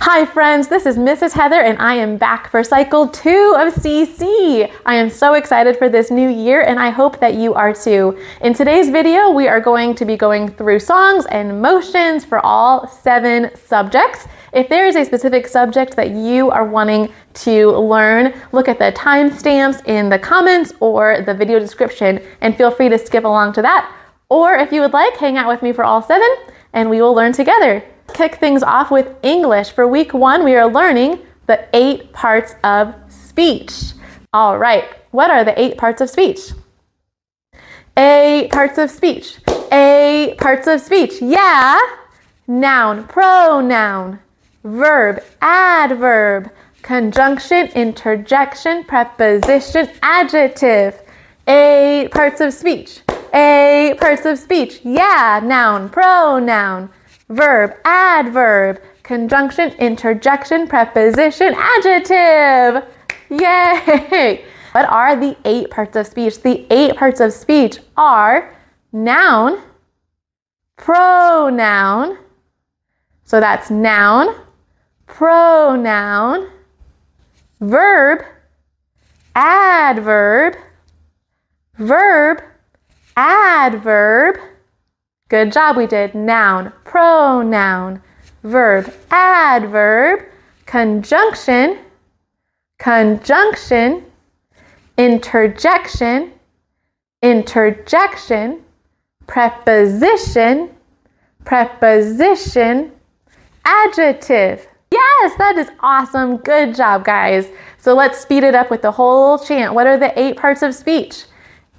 Hi friends, this is Mrs. Heather and I am back for cycle 2 of CC. I am so excited for this new year and I hope that you are too. In today's video, we are going to be going through songs and motions for all 7 subjects. If there is a specific subject that you are wanting to learn, look at the timestamps in the comments or the video description and feel free to skip along to that. Or if you would like, hang out with me for all 7 and we will learn together. Kick things off with English. For week 1, we are learning the 8 parts of speech. All right, what are the 8 parts of speech? 8 parts of speech. 8 parts of speech. Yeah. Noun, pronoun, verb, adverb, conjunction, interjection, preposition, adjective. 8 parts of speech. 8 parts of speech. Yeah. Noun, pronoun, verb, adverb, conjunction, interjection, preposition, adjective. Yay! What are the 8 parts of speech? The 8 parts of speech are noun, pronoun, so that's noun, pronoun, verb, adverb, verb, adverb. Good job, we did noun, pronoun, verb, adverb, conjunction, conjunction, interjection, interjection, preposition, preposition, adjective. Yes, that is awesome. Good job, guys. So let's speed it up with the whole chant. What are the 8 parts of speech?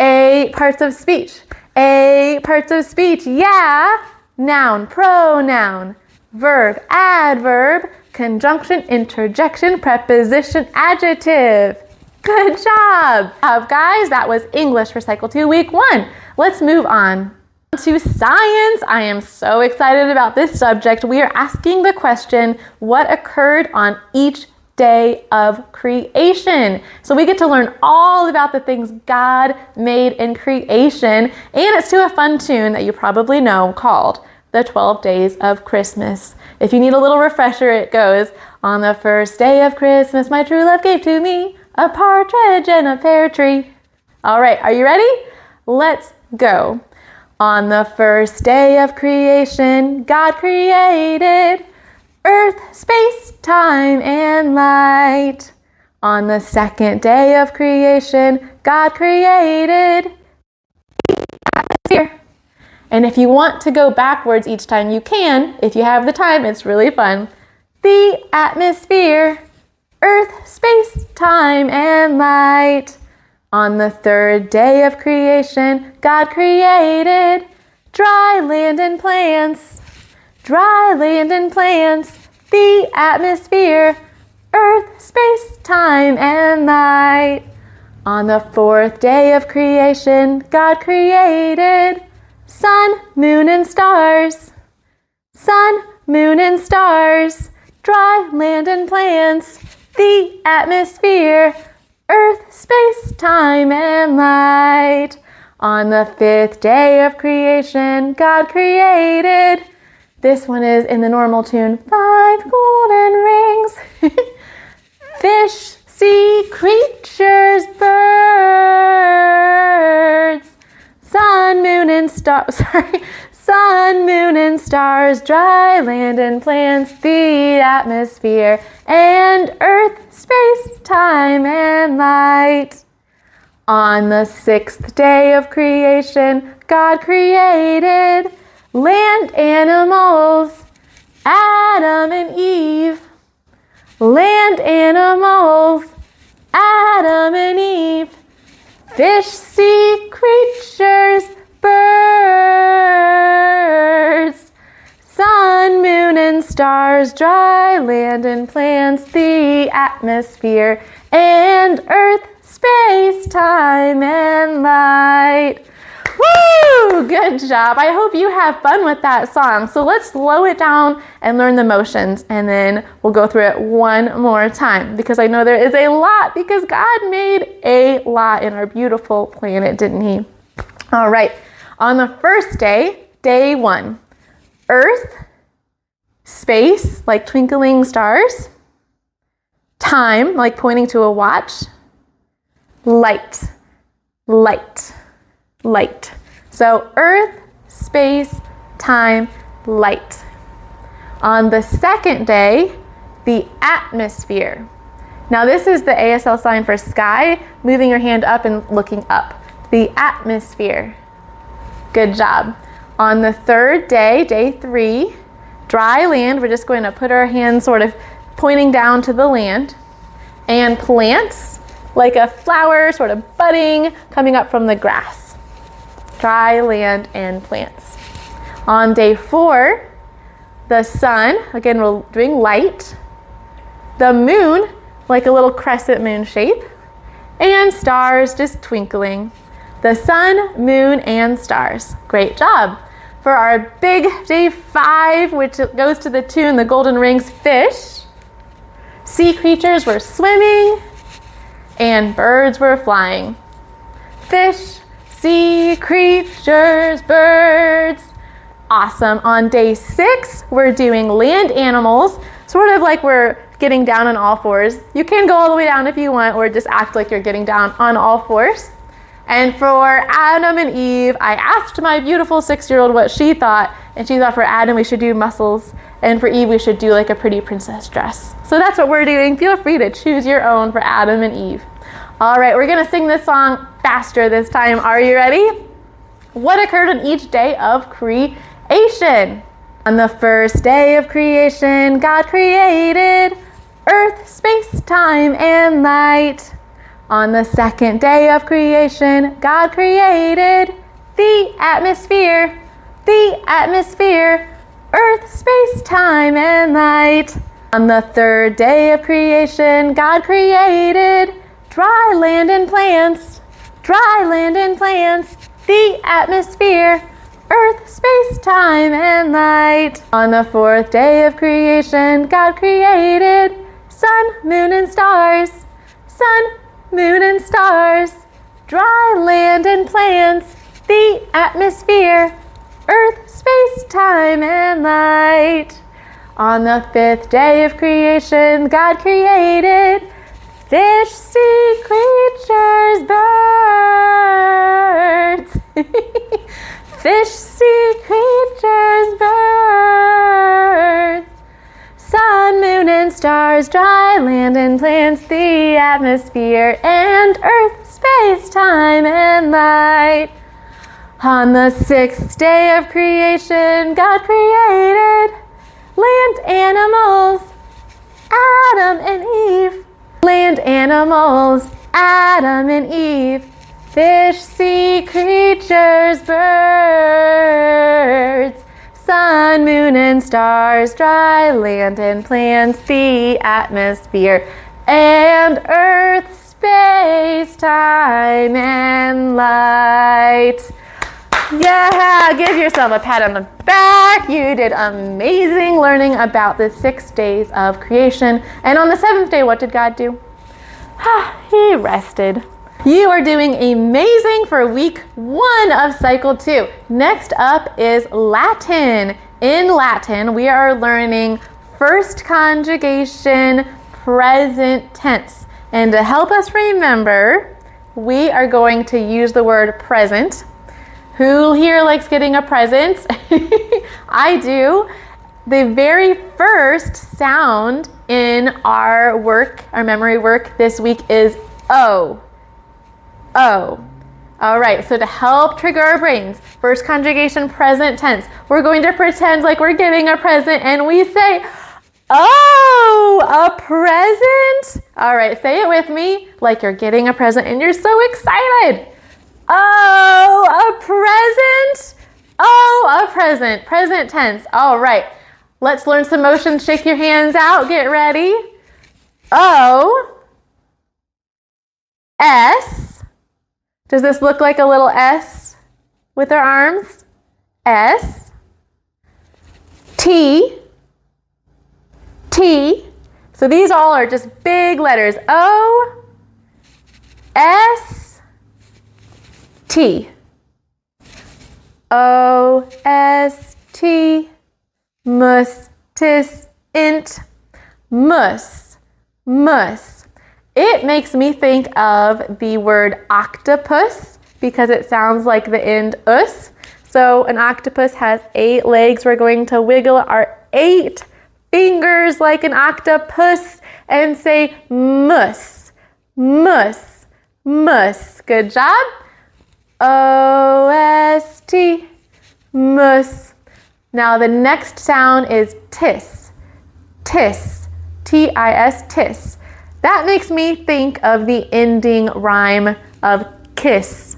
8 parts of speech. 8 parts of speech. Yeah. Noun, pronoun, verb, adverb, conjunction, interjection, preposition, adjective. Good job. Guys, that was English for cycle 2, week 1. Let's move on to science. I am so excited about this subject. We are asking the question, what occurred on each day of creation? So we get to learn all about the things God made in creation, and it's to a fun tune that you probably know called the 12 Days of Christmas. If you need a little refresher, it goes, on the first day of Christmas, my true love gave to me a partridge and a pear tree. All right, are you ready? Let's go. On the first day of creation, God created earth, space, time, and light. On the second day of creation, God created the atmosphere. And if you want to go backwards each time, you can. If you have the time, it's really fun. The atmosphere, earth, space, time, and light. On the third day of creation, God created dry land and plants. Dry land and plants, the atmosphere, earth, space, time, and light. On the fourth day of creation, God created sun, moon, and stars. Sun, moon, and stars, dry land and plants, the atmosphere, earth, space, time, and light. On the fifth day of creation, God created, this one is in the normal tune, 5 golden rings. Fish, sea creatures, birds, sun, moon, and stars, sun, moon, and stars, dry land and plants, the atmosphere, and earth, space, time, and light. On the 6th day of creation, God created land animals, Adam and Eve. Land animals, Adam and Eve. Fish, sea creatures, birds, sun, moon, and stars, dry land and plants, the atmosphere, and earth, space, time, and light. Woo! Good job. I hope you have fun with that song. So let's slow it down and learn the motions, and then we'll go through it one more time because I know there is a lot because God made a lot in our beautiful planet, didn't he? All right. On the first day, day 1, earth, Space, like twinkling stars. Time, like pointing to a watch. Light, light, light. So earth, space, time, light. On the second day, the atmosphere. Now this is the ASL sign for sky, moving your hand up and looking up. The atmosphere. Good job. On the third day, day 3, dry land. We're just going to put our hands sort of pointing down to the land. And plants, like a flower sort of budding, coming up from the grass. Dry land and plants. On day 4, the sun, again we're doing light. The moon, like a little crescent moon shape. And stars just twinkling. The sun, moon, and stars. Great job. For our big day 5, which goes to the tune, the golden rings, fish. Sea creatures were swimming. And birds were flying. Fish, sea creatures, birds. Awesome. On day 6, we're doing land animals, sort of like we're getting down on all fours. You can go all the way down if you want, or just act like you're getting down on all fours. And for Adam and Eve, I asked my beautiful 6-year-old what she thought, and she thought for Adam we should do muscles, and for Eve we should do like a pretty princess dress. So that's what we're doing. Feel free to choose your own for Adam and Eve. All right, we're gonna sing this song faster this time. Are you ready? What occurred on each day of creation? On the first day of creation, God created earth, space, time, and light. On the second day of creation, God created the atmosphere, earth, space, time, and light. On the third day of creation, God created dry land and plants, the atmosphere, earth, space, time, and light. On the fourth day of creation, God created sun, moon, and stars, dry land and plants, the atmosphere, earth, space, time, and light. On the fifth day of creation, God created fish, sea creatures, birds. Fish, sea creatures, birds. Sun, moon, and stars, dry land and plants, the atmosphere, and earth, space, time, and light. On the sixth day of creation, God created land animals, Adam and Eve. Land animals, Adam and Eve. Fish, sea creatures, birds. Sun, moon, and stars, dry land and plants, the atmosphere, and earth, space, time, and light. Yeah, give yourself a pat on the back. You did amazing learning about the 6 days of creation. And on the 7th day, what did God do? He rested. You are doing amazing for week 1 of cycle 2. Next up is Latin. In Latin, we are learning first conjugation, present tense. And to help us remember, we are going to use the word present. Who here likes getting a present? I do. The very first sound in our work, our memory work this week is O. O. All right, so to help trigger our brains, first conjugation, present tense, we're going to pretend like we're getting a present and we say, oh, a present. All right, say it with me like you're getting a present and you're so excited. Oh, a present. Oh, a present. Present tense. All right. Let's learn some motions. Shake your hands out. Get ready. O. S. Does this look like a little S with our arms? S. T. T. So these all are just big letters. O. S. T. O-S-T. tis, int, mus, mus. It makes me think of the word octopus because it sounds like the end us. So an octopus has 8 legs. We're going to wiggle our 8 fingers like an octopus and say mus, mus, mus. Good job. O-S-T, mus. Now the next sound is tis, tis, T-I-S, tis. That makes me think of the ending rhyme of kiss,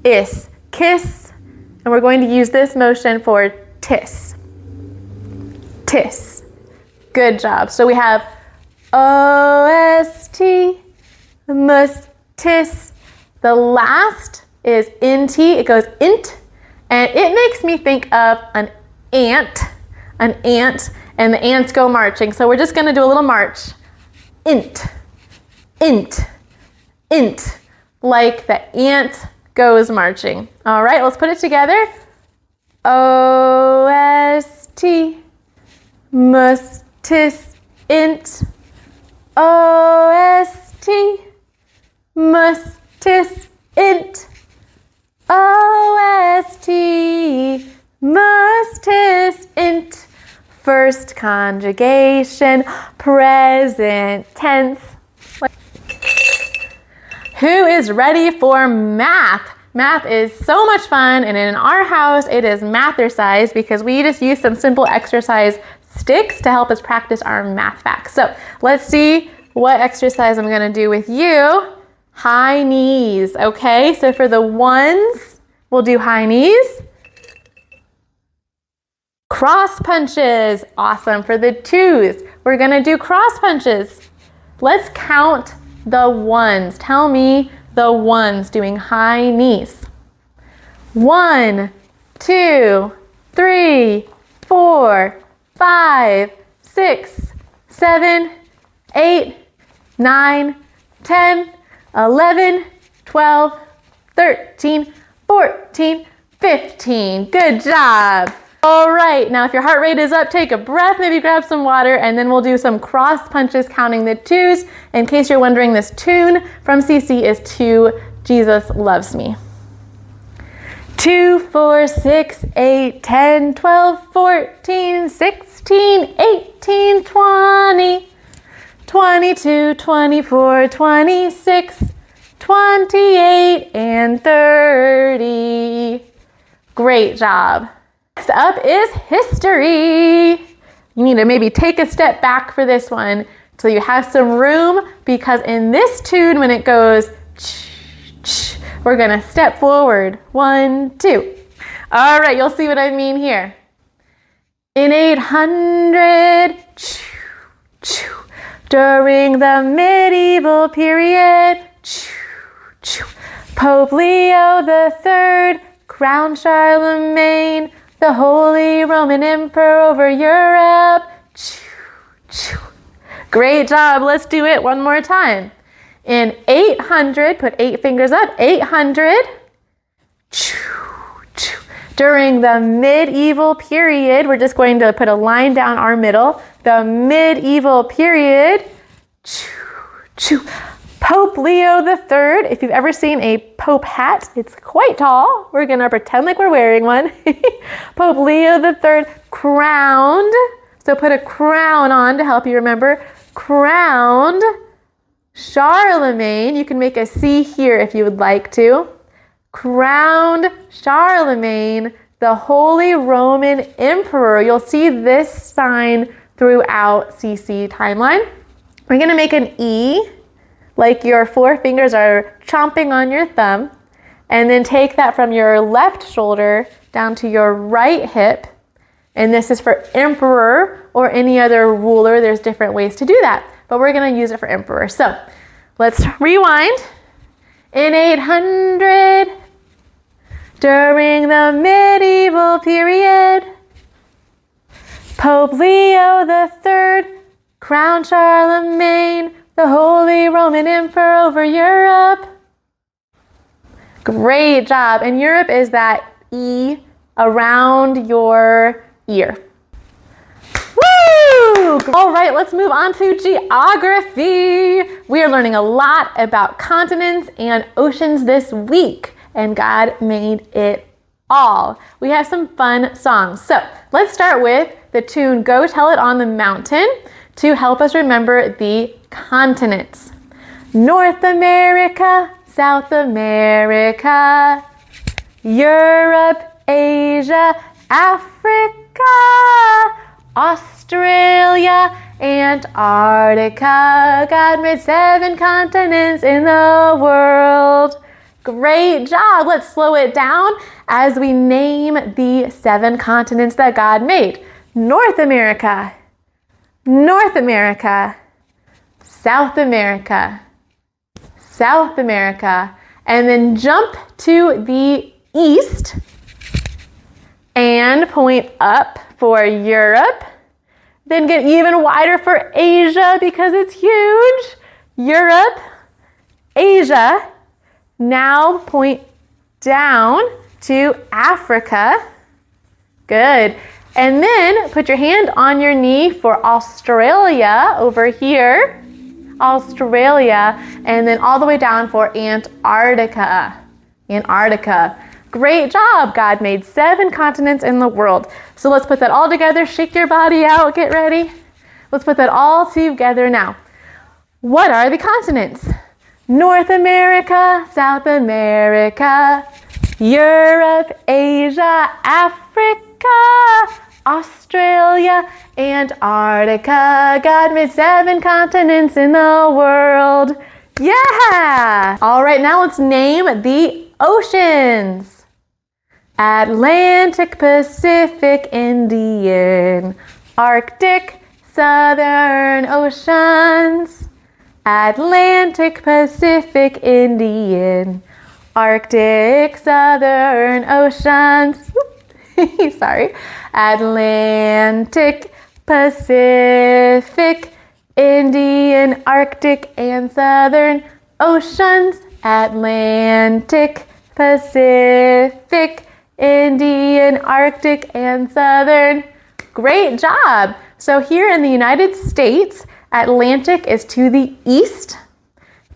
is, kiss. And we're going to use this motion for tis, tis. Good job. So we have O-S-T, mus, tis. The last is int, it goes int, and it makes me think of an ant, and the ants go marching. So we're just gonna do a little march. Int, int, int, like the ant goes marching. All right, let's put it together. O-S-T, mus, tis, int. O-S-T, mus, tis, int. O-S-T, mus, tis, int. First conjugation, present tense. Who is ready for math? Math is so much fun, and in our house it is mathercise because we just use some simple exercise sticks to help us practice our math facts. So let's see what exercise I'm gonna do with you. High knees, okay? So for the ones, we'll do high knees. Cross punches, awesome. For the twos, we're gonna do cross punches. Let's count the ones. Tell me the ones doing high knees. 1, 2, 3, 4, 5, 6, 7, 8, 9, 10, 11, 12, 13, 14, 15. Good job. All right, now if your heart rate is up, take a breath, maybe grab some water, and then we'll do some cross punches counting the twos. In case you're wondering, this tune from CC is to Jesus Loves Me. 2, 4, 6, 8, 10, 12, 14, 16, 18, 20, 22, 24, 26, 28, and 30. Great job. Next up is history. You need to maybe take a step back for this one so you have some room, because in this tune, when it goes, we're gonna step forward. 1, 2. All right, you'll see what I mean here. In 800, during the medieval period, Pope Leo III crowned Charlemagne the Holy Roman Emperor over Europe. Great job. Let's do it one more time. In 800, put 8 fingers up, 800. During the medieval period, we're just going to put a line down our middle. The medieval period. Pope Leo III. If you've ever seen a Pope hat, it's quite tall. We're gonna pretend like we're wearing one. Pope Leo III crowned. So put a crown on to help you remember. Crowned Charlemagne. You can make a C here if you would like to. Crowned Charlemagne, the Holy Roman Emperor. You'll see this sign throughout CC timeline. We're gonna make an E, like your 4 fingers are chomping on your thumb, and then take that from your left shoulder down to your right hip. And this is for emperor or any other ruler. There's different ways to do that, but we're gonna use it for emperor. So let's rewind. In 800, during the medieval period, Pope Leo III crowned Charlemagne the Holy Roman Emperor over Europe. Great job. And Europe is that E around your ear. Woo! All right, let's move on to geography. We are learning a lot about continents and oceans this week, and God made it all. We have some fun songs. So let's start with the tune Go Tell It on the Mountain to help us remember the continents. North America, South America, Europe, Asia, Africa, Australia, Antarctica. God made 7 continents in the world. Great job. Let's slow it down as we name the 7 continents that God made. North America, North America, South America, South America, and then jump to the east and point up for Europe. Then get even wider for Asia because it's huge. Europe, Asia. Now point down to Africa. Good. And then put your hand on your knee for Australia over here. Australia. And then all the way down for Antarctica. Antarctica. Great job. God made 7 continents in the world. So let's put that all together. Shake your body out. Get ready. Let's put that all together now. What are the continents? North America, South America, Europe, Asia, Africa, Australia, Antarctica. God made 7 continents in the world. Yeah! All right, now let's name the oceans. Atlantic, Pacific, Indian, Arctic, Southern Oceans. Atlantic, Pacific, Indian, Arctic, Southern Oceans. Sorry. Atlantic, Pacific, Indian, Arctic, and Southern Oceans. Atlantic, Pacific, Indian, Arctic, and Southern. Great job. So here in the United States, Atlantic is to the east,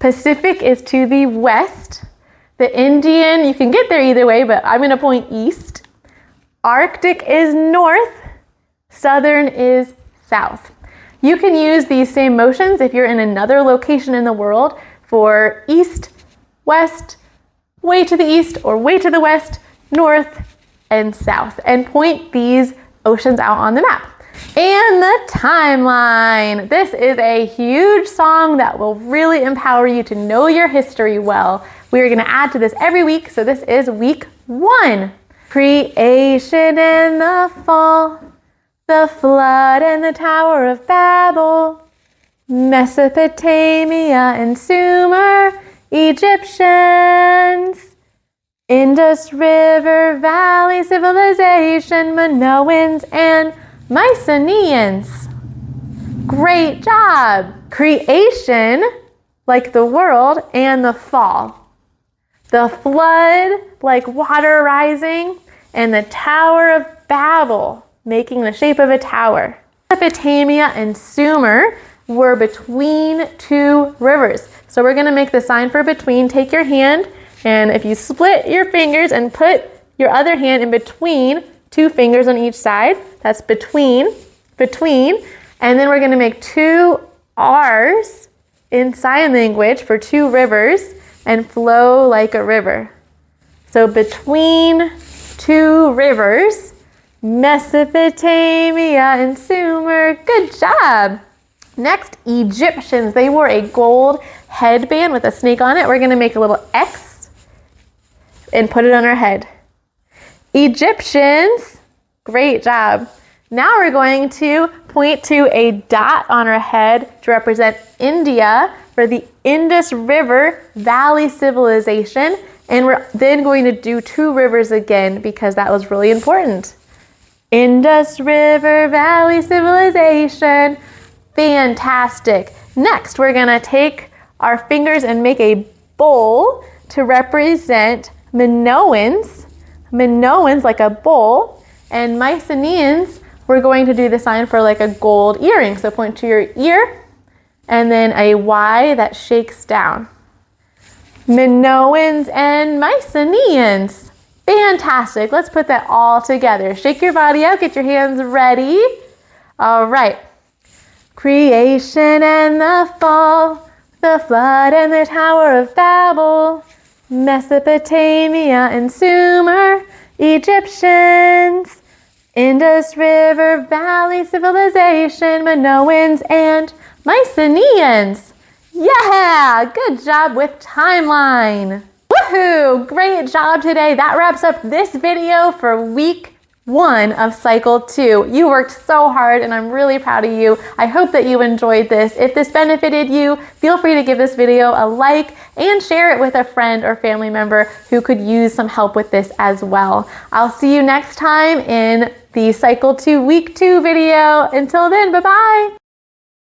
Pacific is to the west, the Indian, you can get there either way, but I'm going to point east. Arctic is north, Southern is south. You can use these same motions if you're in another location in the world for east, west, way to the east or way to the west, north, and south, and point these oceans out on the map. And the timeline. This is a huge song that will really empower you to know your history well. We are going to add to this every week, so this is week 1. Creation and the fall, the flood and the Tower of Babel, Mesopotamia and Sumer, Egyptians, Indus River Valley Civilization, Minoans, and Mycenaeans. Great job. Creation, like the world, and the fall. The flood, like water rising, and the Tower of Babel, making the shape of a tower. Mesopotamia and Sumer were between 2 rivers. So we're going to make the sign for between. Take your hand, and if you split your fingers and put your other hand in between 2 fingers on each side, that's between, and then we're going to make 2 R's in sign language for 2 rivers and flow like a river. So between 2 rivers, Mesopotamia and Sumer. Good job. Next, Egyptians. They wore a gold headband with a snake on it. We're going to make a little X and put it on our head. Egyptians. Great job. Now we're going to point to a dot on our head to represent India for the Indus River Valley Civilization. And we're then going to do 2 rivers again because that was really important. Indus River Valley Civilization. Fantastic. Next, we're going to take our fingers and make a bowl to represent Minoans. Minoans like a bowl, and Mycenaeans we're going to do the sign for like a gold earring. So point to your ear, and then a Y that shakes down. Minoans and Mycenaeans. Fantastic. Let's put that all together. Shake your body out. Get your hands ready. All right. Creation and the fall, the flood and the Tower of Babel, Mesopotamia and Sumer, Egyptians, Indus River Valley civilization, Minoans and Mycenaeans. Yeah, good job with timeline. Woohoo, great job today. That wraps up this video for week 1 of cycle 2. You worked so hard and I'm really proud of you. I hope that you enjoyed this. If this benefited you, feel free to give this video a like and share it with a friend or family member who could use some help with this as well. I'll see you next time in the cycle 2 week 2 video. Until then, bye-bye.